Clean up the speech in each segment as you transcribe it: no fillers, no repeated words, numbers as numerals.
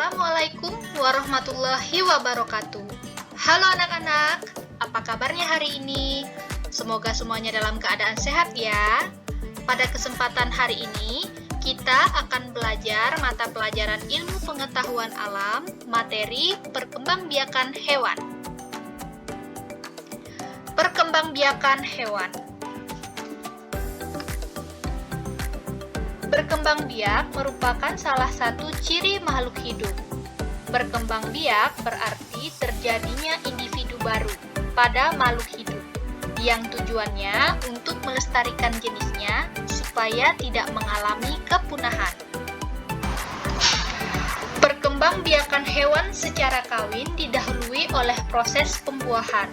Assalamualaikum warahmatullahi wabarakatuh. Halo anak-anak, apa kabarnya hari ini? Semoga semuanya dalam keadaan sehat ya. Pada kesempatan hari ini, kita akan belajar mata pelajaran ilmu pengetahuan alam, materi perkembangbiakan hewan. Perkembangbiakan hewan. Berkembang biak merupakan salah satu ciri makhluk hidup. Berkembang biak berarti terjadinya individu baru pada makhluk hidup, yang tujuannya untuk melestarikan jenisnya supaya tidak mengalami kepunahan. Perkembangbiakan hewan secara kawin didahului oleh proses pembuahan.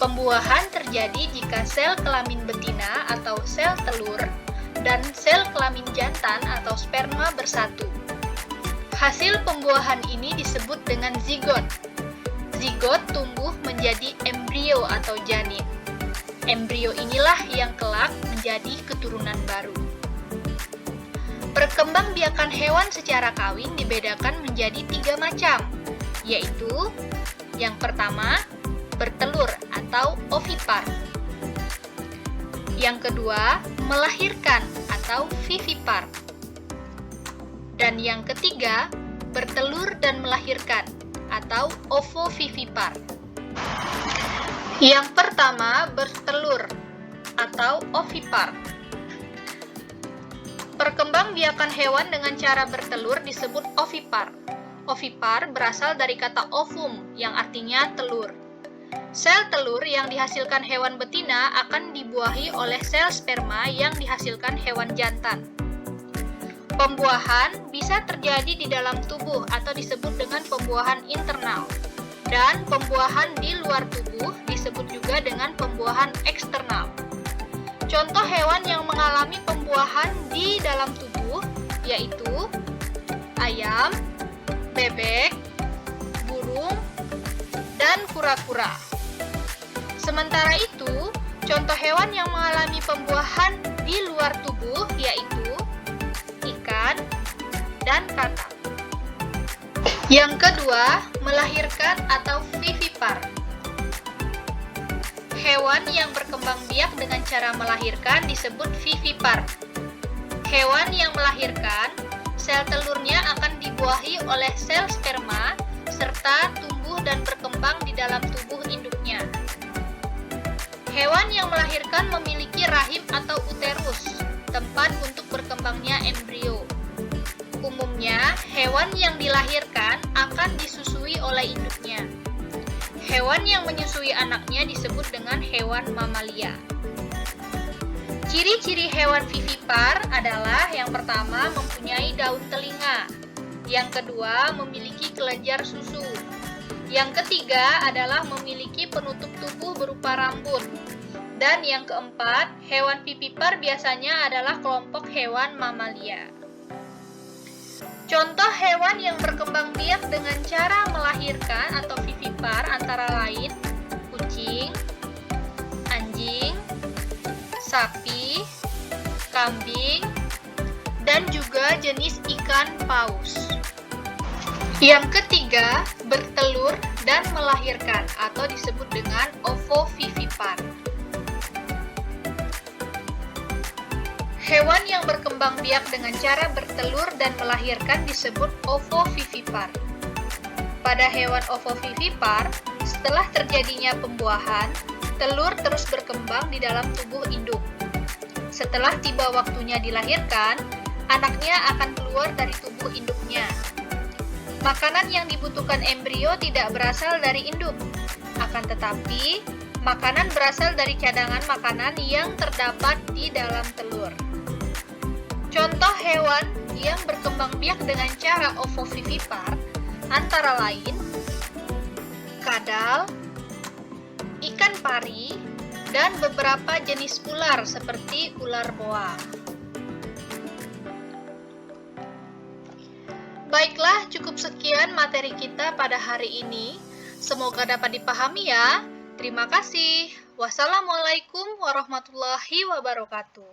Pembuahan terjadi jika sel kelamin betina atau sel telur dan sel kelamin jantan atau sperma bersatu. Hasil pembuahan ini disebut dengan zigot. Zigot tumbuh menjadi embrio atau janin. Embrio inilah yang kelak menjadi keturunan baru. Perkembangbiakan hewan secara kawin dibedakan menjadi 3 macam, yaitu yang pertama, bertelur atau ovipar. Yang kedua, melahirkan atau vivipar. Dan yang ketiga, bertelur dan melahirkan atau ovovivipar. Yang pertama, bertelur atau ovipar. Perkembangbiakan hewan dengan cara bertelur disebut ovipar. Ovipar berasal dari kata ovum yang artinya telur. Sel telur yang dihasilkan hewan betina akan dibuahi oleh sel sperma yang dihasilkan hewan jantan. Pembuahan bisa terjadi di dalam tubuh atau disebut dengan pembuahan internal. Dan pembuahan di luar tubuh disebut juga dengan pembuahan eksternal. Contoh hewan yang mengalami pembuahan di dalam tubuh yaitu ayam, bebek, burung, dan kura-kura. Sementara itu, contoh hewan yang mengalami pembuahan di luar tubuh yaitu ikan dan kakap. Yang kedua, melahirkan atau vivipar. Hewan yang berkembang biak dengan cara melahirkan disebut vivipar. Hewan yang melahirkan, sel telurnya akan dibuahi oleh sel sperma serta tumbuh dan berkembang di dalam tubuh induknya. Hewan yang melahirkan memiliki rahim atau uterus, tempat untuk berkembangnya embrio. Umumnya, hewan yang dilahirkan akan disusui oleh induknya. Hewan yang menyusui anaknya disebut dengan hewan mamalia. Ciri-ciri hewan vivipar adalah yang pertama mempunyai daun telinga, yang kedua memiliki kelenjar susu, yang ketiga adalah memiliki penutup tubuh berupa rambut, dan yang keempat, hewan vivipar biasanya adalah kelompok hewan mamalia. Contoh hewan yang berkembang biak dengan cara melahirkan atau vivipar antara lain kucing, anjing, sapi, kambing, dan juga jenis ikan paus. Yang ketiga, bertelur dan melahirkan atau disebut dengan ovovivipar. Hewan yang berkembang biak dengan cara bertelur dan melahirkan disebut ovovivipar. Pada hewan ovovivipar, setelah terjadinya pembuahan, telur terus berkembang di dalam tubuh induk. Setelah tiba waktunya dilahirkan, anaknya akan keluar dari tubuh induknya. Makanan yang dibutuhkan embrio tidak berasal dari induk, akan tetapi makanan berasal dari cadangan makanan yang terdapat di dalam telur. Contoh hewan yang berkembang biak dengan cara ovovivipar antara lain kadal, ikan pari, dan beberapa jenis ular seperti ular boa. Baiklah, cukup sekian materi kita pada hari ini. Semoga dapat dipahami ya. Terima kasih. Wassalamualaikum warahmatullahi wabarakatuh.